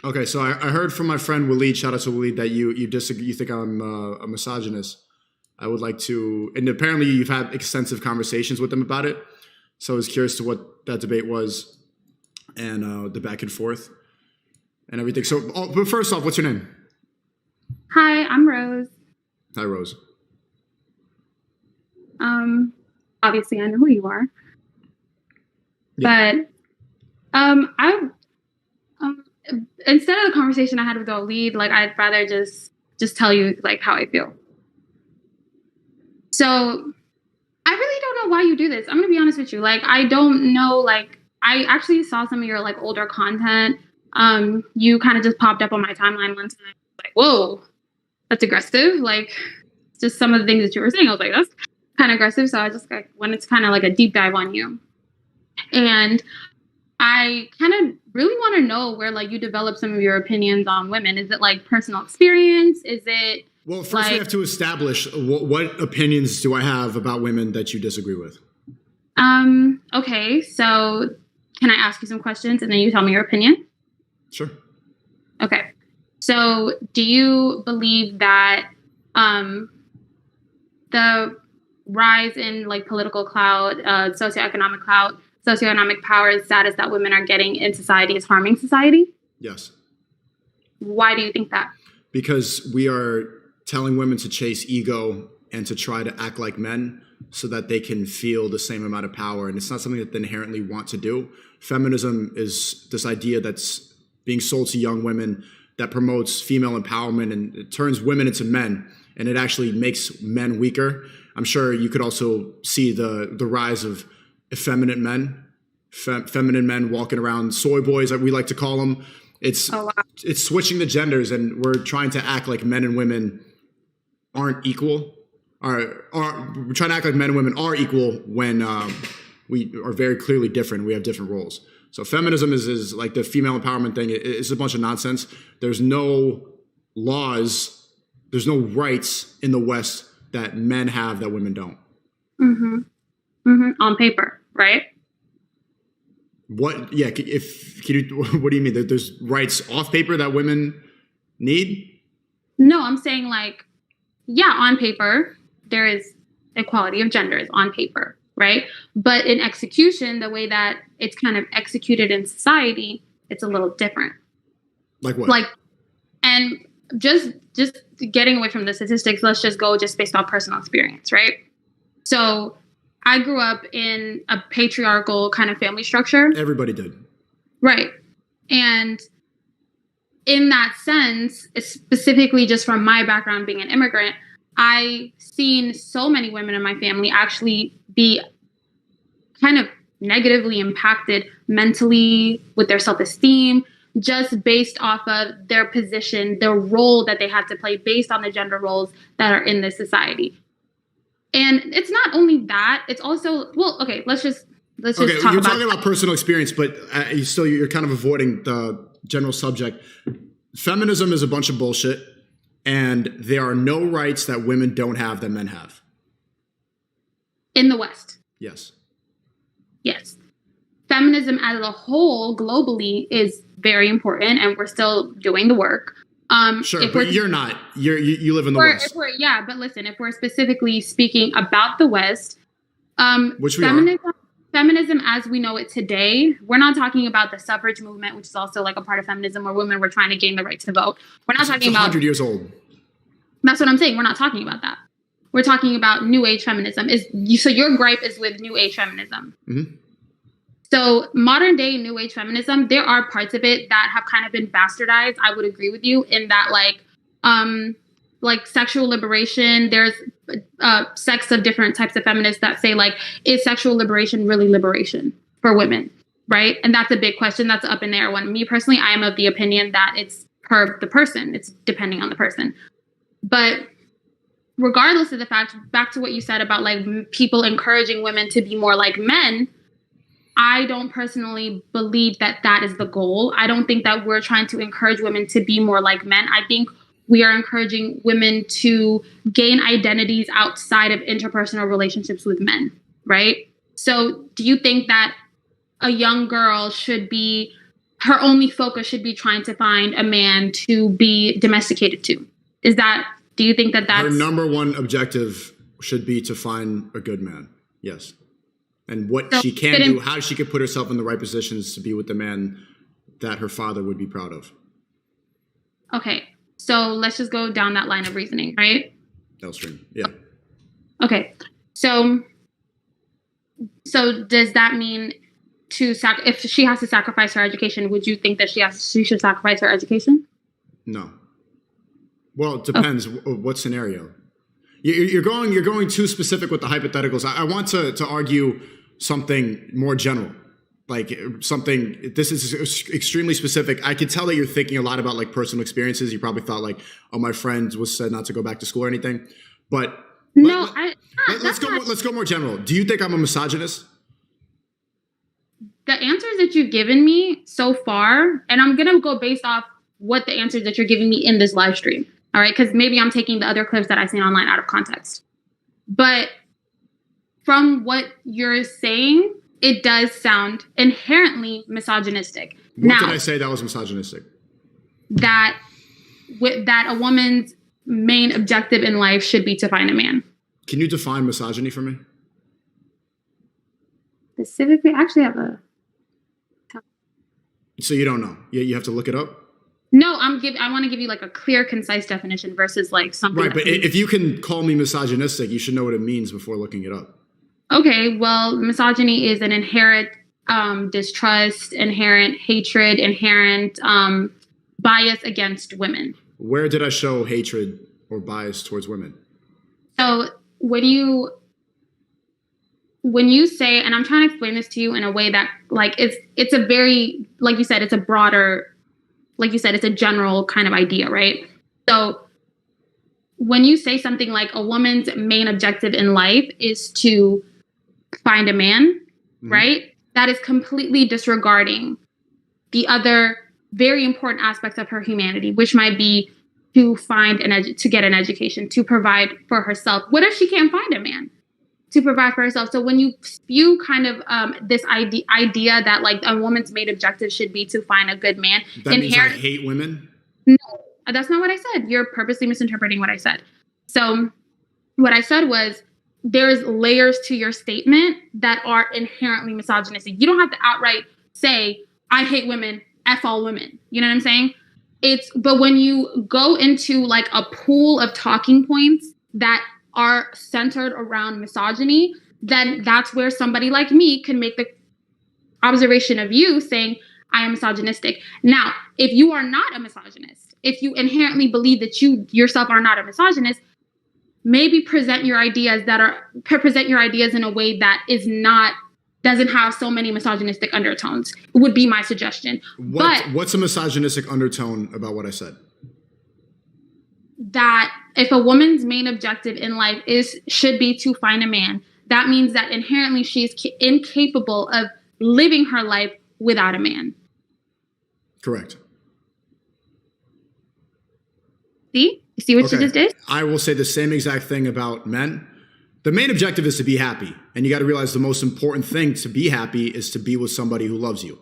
Okay, so I heard from my friend Waleed, shout out to Waleed, that you disagree, you think I'm a misogynist. I would like to, and apparently you've had extensive conversations with them about it. So I was curious to what that debate was and the back and forth and everything. So, but first off, what's your name? Hi, I'm Rose. Hi, Rose. Obviously I know who you are. Yeah. But I instead of the conversation I had with the lead, like I'd rather just tell you like how I feel. So I really don't know why you do this. I'm gonna be honest with you. Like I don't know, like I actually saw some of your like older content. You kind of just popped up on my timeline one time. Like, whoa, that's aggressive. Like just some of the things that you were saying. I was like, that's kind of aggressive. So I just like when it's kind of like a deep dive on you. And I kind of really want to know where like you develop some of your opinions on women. Is it like personal experience? Is it Well, first like we have to establish what opinions do I have about women that you disagree with? okay, so can I ask you some questions and then you tell me your opinion? Sure. Okay. So do you believe that the rise in like political clout, socioeconomic clout, socioeconomic power and status that women are getting in society is harming society? Yes. Why do you think that? Because we are telling women to chase ego and to try to act like men so that they can feel the same amount of power. And it's not something that they inherently want to do. Feminism is this idea that's being sold to young women that promotes female empowerment and it turns women into men. And it actually makes men weaker. I'm sure you could also see the rise of effeminate men, feminine men walking around, soy boys, like we like to call them. It's Oh, wow. it's switching the genders, and we're trying to act like men and women aren't equal. Or we're trying to act like men and women are equal when we are very clearly different. We have different roles. So feminism is like the female empowerment thing. It's a bunch of nonsense. There's no laws, there's no rights in the West that men have that women don't. Mm-hmm. Mm-hmm. On paper, right? What? Yeah. What do you mean? There's rights off paper that women need? No, I'm saying like, yeah, on paper, there is equality of genders on paper, right? But in execution, the way that it's kind of executed in society, it's a little different. Like what? Like, and just getting away from the statistics, let's just go just based on personal experience, right? So I grew up in a patriarchal kind of family structure. Everybody did. Right. And in that sense, specifically just from my background being an immigrant, I seen so many women in my family actually be kind of negatively impacted mentally with their self-esteem, just based off of their position, their role that they had to play based on the gender roles that are in this society. And it's not only that, it's also, well, okay, let's just Okay, talk you're about talking about personal experience, but you're kind of avoiding the general subject. Feminism is a bunch of bullshit, and there are no rights that women don't have that men have. in the West. Yes. Yes. Feminism as a whole globally is very important and we're still doing the work. Sure, but you're not. You live in the West. Yeah, but listen, if we're specifically speaking about the West, Which we are. Feminism as we know it today, we're not talking about the suffrage movement, which is also like a part of feminism where women were trying to gain the right to vote. We're not talking about 100 years old. That's what I'm saying. We're not talking about that. We're talking about New Age feminism. So your gripe is with New Age feminism. Mm-hmm. So modern day New Age feminism, there are parts of it that have kind of been bastardized. I would agree with you in that like sexual liberation, there's sects of different types of feminists that say like, is sexual liberation really liberation for women? Right. And that's a big question. That's up in the air one. Me personally, I am of the opinion that it's per the person. It's depending on the person. But regardless of the fact, back to what you said about like people encouraging women to be more like men, I don't personally believe that that is the goal. I don't think that we're trying to encourage women to be more like men. I think we are encouraging women to gain identities outside of interpersonal relationships with men, right? So do you think that a young girl should be her only focus should be trying to find a man to be domesticated to. Do you think that that's... Her number one objective should be to find a good man. Yes. And what she can do, how she could put herself in the right positions to be with the man that her father would be proud of. Okay. So let's just go down that line of reasoning, right? Elstream. Yeah. Okay. So does that mean if she has to sacrifice her education, would you think that she should sacrifice her education? No. Well, it depends. What scenario? You're going too specific with the hypotheticals. I want to argue something more general, like something. This is extremely specific. I could tell that you're thinking a lot about like personal experiences. You probably thought like, oh, my friend was said not to go back to school or anything. But let's go more general. Do you think I'm a misogynist? The answers that you've given me so far, and I'm gonna go based off what the answers that you're giving me in this live stream. All right, because maybe I'm taking the other clips that I've seen online out of context. But from what you're saying, it does sound inherently misogynistic. What did I say that was misogynistic? That a woman's main objective in life should be to find a man. Can you define misogyny for me? Specifically, I actually have a... So you don't know? You have to look it up? No, I want to give you like a clear, concise definition versus like something. Right, but if you can call me misogynistic, you should know what it means before looking it up. Okay, well, misogyny is an inherent distrust, inherent hatred, inherent bias against women. Where did I show hatred or bias towards women? So when you say, and I'm trying to explain this to you in a way that like it's a very, like you said, it's a broader, like you said, it's a general kind of idea, right? So when you say something like a woman's main objective in life is to find a man, right? That is completely disregarding the other very important aspects of her humanity, which might be to find to get an education, to provide for herself. What if she can't find a man to provide for herself? So when you spew kind of this idea that like a woman's main objective should be to find a good man, that means I hate women? No, that's not what I said. You're purposely misinterpreting what I said. So what I said was there's layers to your statement that are inherently misogynistic. You don't have to outright say, I hate women, F all women. You know what I'm saying? But when you go into like a pool of talking points that are centered around misogyny, then that's where somebody like me can make the observation of you saying, I am misogynistic. Now, if you are not a misogynist, if you inherently believe that you yourself are not a misogynist, maybe present your ideas in a way that doesn't have so many misogynistic undertones, would be my suggestion. What's a misogynistic undertone about what I said? That if a woman's main objective in life should be to find a man, that means that inherently she's incapable of living her life without a man. Correct. See? You see what you just did? I will say the same exact thing about men. The main objective is to be happy. And you got to realize the most important thing to be happy is to be with somebody who loves you.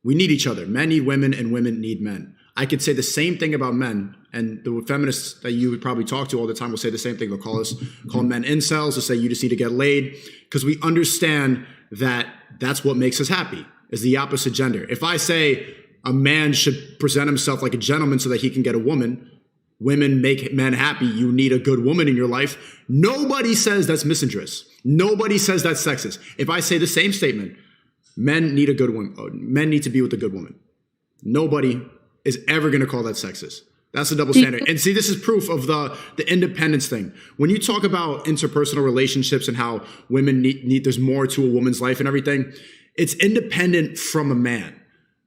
We need each other. Men need women and women need men. I could say the same thing about men. And the feminists that you would probably talk to all the time will say the same thing. They'll call men incels. They'll say you just need to get laid. Because we understand that that's what makes us happy, is the opposite gender. If I say a man should present himself like a gentleman so that he can get a woman, women make men happy, you need a good woman in your life, nobody says that's misandrous. Nobody says that's sexist. If I say the same statement, men need a good woman, men need to be with a good woman, nobody is ever going to call that sexist. That's a double standard. And see, this is proof of the independence thing. When you talk about interpersonal relationships and how women need there's more to a woman's life and everything, it's independent from a man.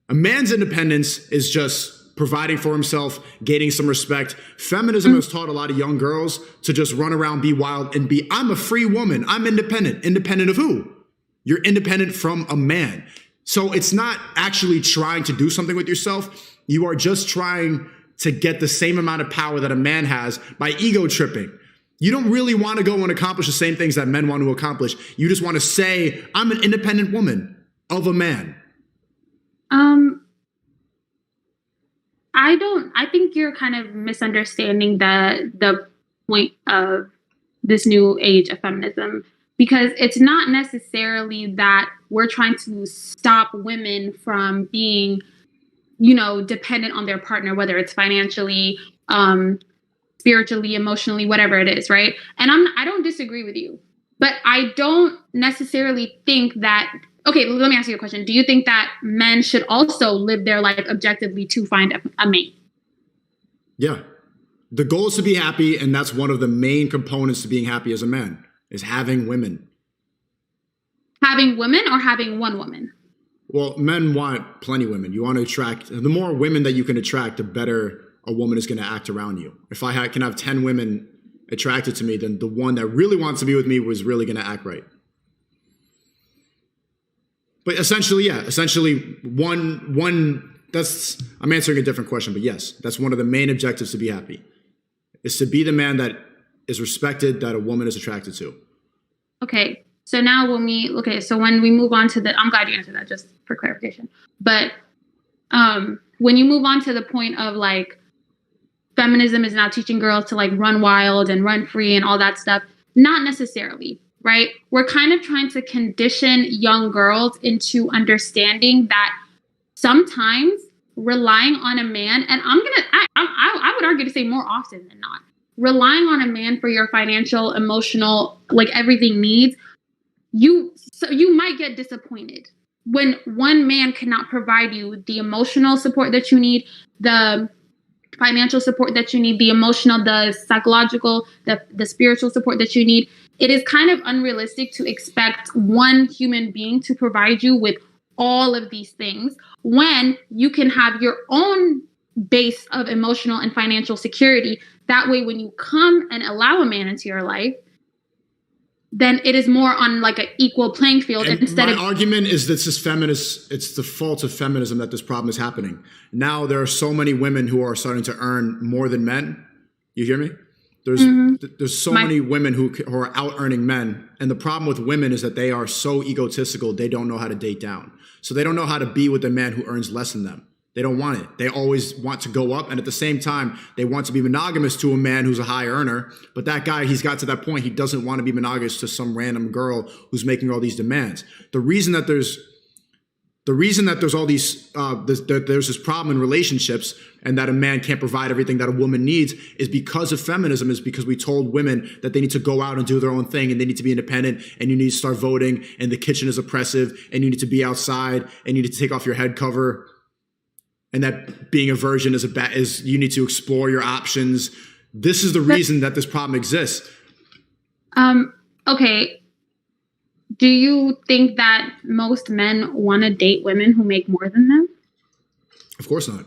A man's independence is just providing for himself, gaining some respect. Feminism has taught a lot of young girls to just run around, be wild, and I'm a free woman. I'm independent. Independent of who? You're independent from a man. So it's not actually trying to do something with yourself. You are just trying to get the same amount of power that a man has by ego tripping. You don't really want to go and accomplish the same things that men want to accomplish. You just want to say, I'm an independent woman of a man. I think you're kind of misunderstanding the point of this new age of feminism, because it's not necessarily that we're trying to stop women from being, dependent on their partner, whether it's financially, spiritually, emotionally, whatever it is, right? And I don't disagree with you, but I don't necessarily think that. Okay, let me ask you a question. Do you think that men should also live their life objectively to find a mate? Yeah. The goal is to be happy, and that's one of the main components to being happy as a man, is having women. Having women or having one woman? Well, men want plenty of women. You want to attract, the more women that you can attract, the better a woman is going to act around you. If I can have 10 women attracted to me, then the one that really wants to be with me was really going to act right. But essentially, I'm answering a different question, but yes, that's one of the main objectives to be happy, is to be the man that is respected, that a woman is attracted to. Okay. So now when we move on to I'm glad you answered that, just for clarification. But when you move on to the point of like, feminism is now teaching girls to like run wild and run free and all that stuff, not necessarily, right? We're kind of trying to condition young girls into understanding that sometimes relying on a man, and I would argue to say more often than not, relying on a man for your financial, emotional, like everything needs, you might get disappointed when one man cannot provide you the emotional support that you need, the financial support that you need, the emotional, the psychological, the spiritual support that you need. It is kind of unrealistic to expect one human being to provide you with all of these things when you can have your own base of emotional and financial security. That way, when you come and allow a man into your life, then it is more on like an equal playing field. And my argument is that this is feminist. It's the fault of feminism that this problem is happening. Now there are so many women who are starting to earn more than men. You hear me? There's so many women who are out earning men. And the problem with women is that they are so egotistical, they don't know how to date down. So they don't know how to be with a man who earns less than them. They don't want it. They always want to go up. And at the same time, they want to be monogamous to a man who's a high earner. But that guy, he's got to that point. He doesn't want to be monogamous to some random girl who's making all these demands. The reason that there's all these, there's this problem in relationships and that a man can't provide everything that a woman needs is because of feminism, is because we told women that they need to go out and do their own thing and they need to be independent and you need to start voting and the kitchen is oppressive and you need to be outside and you need to take off your head cover. And that being a virgin is you need to explore your options. This is the reason that this problem exists. Okay. Do you think that most men want to date women who make more than them? Of course not.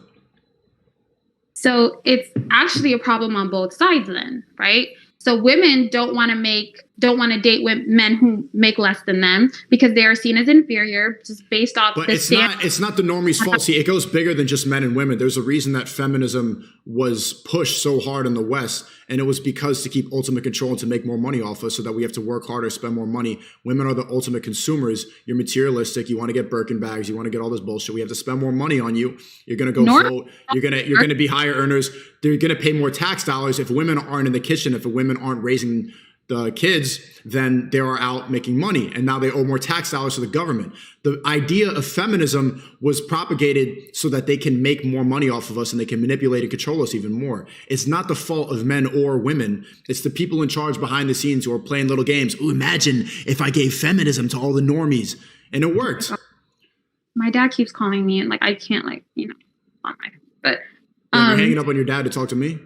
So it's actually a problem on both sides then, right? So women don't want to date men who make less than them because they are seen as inferior, just based off. But it's not the normie's fault. See, it goes bigger than just men and women. There's a reason that feminism was pushed so hard in the West, and it was because to keep ultimate control and to make more money off us, so that we have to work harder, spend more money. Women are the ultimate consumers. You're materialistic. You want to get Birkin bags. You want to get all this bullshit. We have to spend more money on you. You're gonna go vote. You're gonna be higher earners. They're gonna pay more tax dollars if women aren't in the kitchen. If women aren't raising the kids, then they are out making money. And now they owe more tax dollars to the government. The idea of feminism was propagated so that they can make more money off of us and they can manipulate and control us even more. It's not the fault of men or women. It's the people in charge behind the scenes who are playing little games. Ooh, imagine if I gave feminism to all the normies. And it worked. My dad keeps calling me and I can't on my, but. You're hanging up on your dad to talk to me?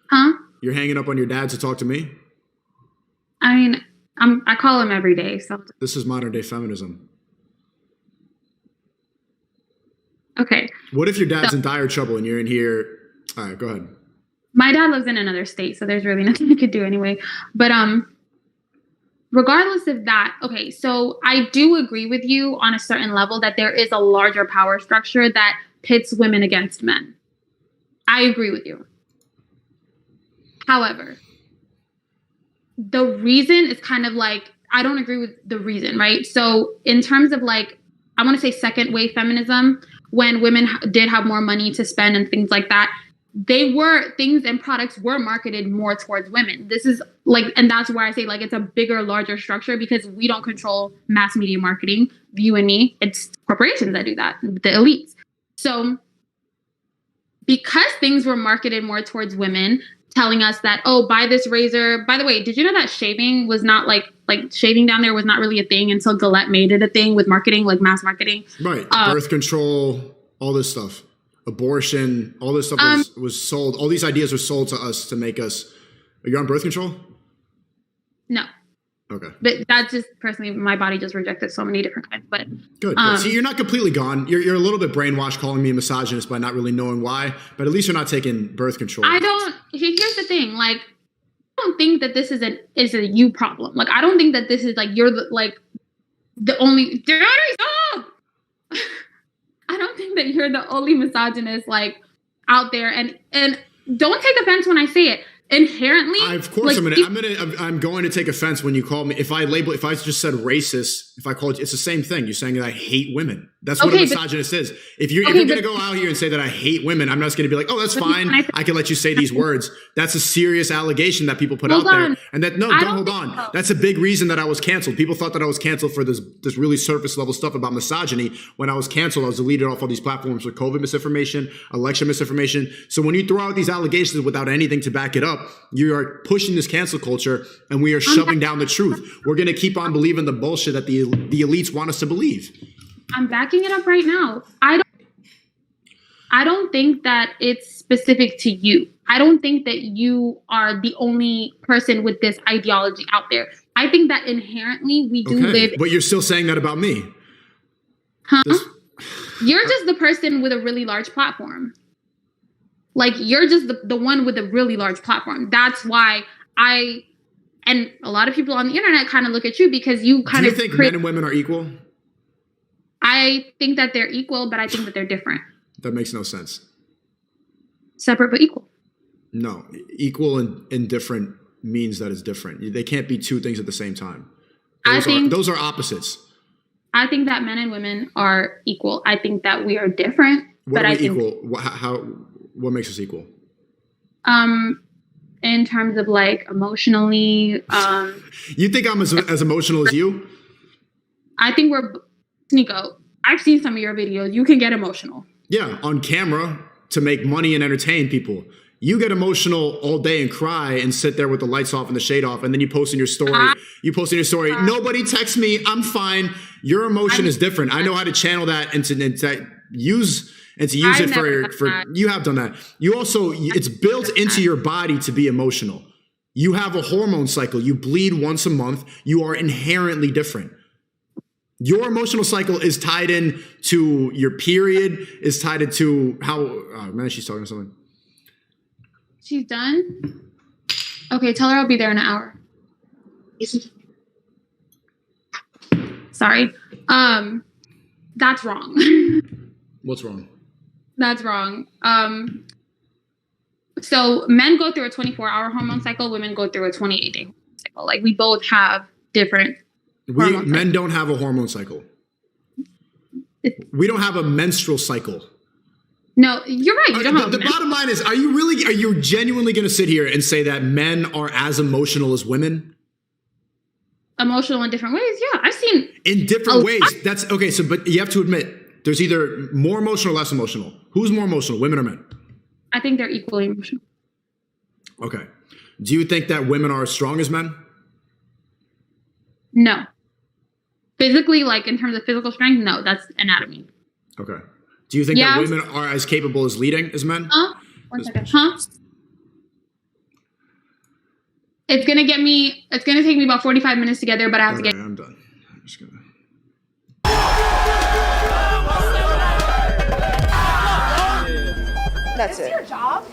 Huh? You're hanging up on your dad to talk to me? I mean, I call him every day. So this is modern day feminism. Okay. What if your dad's in dire trouble and you're in here? All right, go ahead. My dad lives in another state, so there's really nothing I could do anyway. But regardless of that, okay, so I do agree with you on a certain level that there is a larger power structure that pits women against men. I agree with you. However, the reason is kind of I don't agree with the reason, right? So in terms of I want to say second wave feminism, when women did have more money to spend and things like that, things and products were marketed more towards women. This is like, and that's why I say like it's a bigger, larger structure, because we don't control mass media marketing, you and me. It's corporations that do that, the elites. So because things were marketed more towards women, telling us that, oh, buy this razor. By the way, did you know that shaving was not like shaving down there was not really a thing until Gillette made it a thing with marketing, like mass marketing? Right. Birth control, all this stuff. Abortion, all this stuff was sold. All these ideas were sold to us to make us. Are you on birth control? No. Okay. But that's just personally, my body just rejected so many different kinds. But good. See, you're not completely gone. You're a little bit brainwashed calling me a misogynist by not really knowing why. But at least you're not taking birth control. I don't. Here's the thing. Like, I don't think that this is a you problem. Like, I don't think that this is like you're the only. I don't think that you're the only misogynist like out there, and don't take offense when I say it. Inherently, of course, like, I'm going to take offense when you call me. If I just said racist, if I called you, it's the same thing. You're saying that I hate women. That's what a misogynist is. If you're going to go out here and say that I hate women, I'm not just going to be like, oh, that's fine. I can let you say these words. That's a serious allegation that people put out there. And that, no, don't hold on. So. That's a big reason that I was canceled. People thought that I was canceled for this really surface level stuff about misogyny. When I was canceled, I was deleted off all these platforms for COVID misinformation, election misinformation. So when you throw out these allegations without anything to back it up, you are pushing this cancel culture, and we are shoving down the truth. We're going to keep on believing the bullshit that the elites want us to believe. I'm backing it up right now. I don't think that it's specific to you. I don't think that you are the only person with this ideology out there. I think that inherently we do live. But you're still saying that about me. Huh? You're just the person with a really large platform. Like, you're just the one with a really large platform. That's why and a lot of people on the internet kind of look at you because you kind of. Do you think men and women are equal? I think that they're equal, but I think that they're different. That makes no sense. Separate but equal. No, equal and different means that it's different. They can't be two things at the same time. Those are opposites. I think that men and women are equal. I think that we are different. What are we equal? What makes us equal? In terms of like emotionally. You think I'm as emotional as you? I think we're SNEAKO. I've seen some of your videos. You can get emotional. Yeah, on camera to make money and entertain people. You get emotional all day and cry and sit there with the lights off and the shade off, and then you post in your story. Nobody text me. I'm fine. Your emotion is different. I know how to channel that and to use it for. You have done that. You also, it's built into your body to be emotional. You have a hormone cycle. You bleed once a month. You are inherently different. Your emotional cycle is tied in to your period, is tied into how. Oh man, she's talking to someone. She's done? Okay, tell her I'll be there in an hour. Sorry. That's wrong. What's wrong? That's wrong. So men go through a 24-hour hormone cycle. Women go through a 28-day hormone cycle. Like, we both have different men don't have a hormone cycle. We don't have a menstrual cycle. No, you're right. You don't have the bottom line is, are you genuinely going to sit here and say that men are as emotional as women? Emotional in different ways? Yeah, I've seen. In different ways. That's okay. So, but you have to admit, there's either more emotional or less emotional. Who's more emotional, women or men? I think they're equally emotional. Okay. Do you think that women are as strong as men? No. Physically, like in terms of physical strength, no, that's anatomy. Okay. Do you think that women are as capable as leading as men? One second. It's gonna take me about 45 minutes to get there, but I have to get. I'm done. I'm just gonna. That's it. Your job?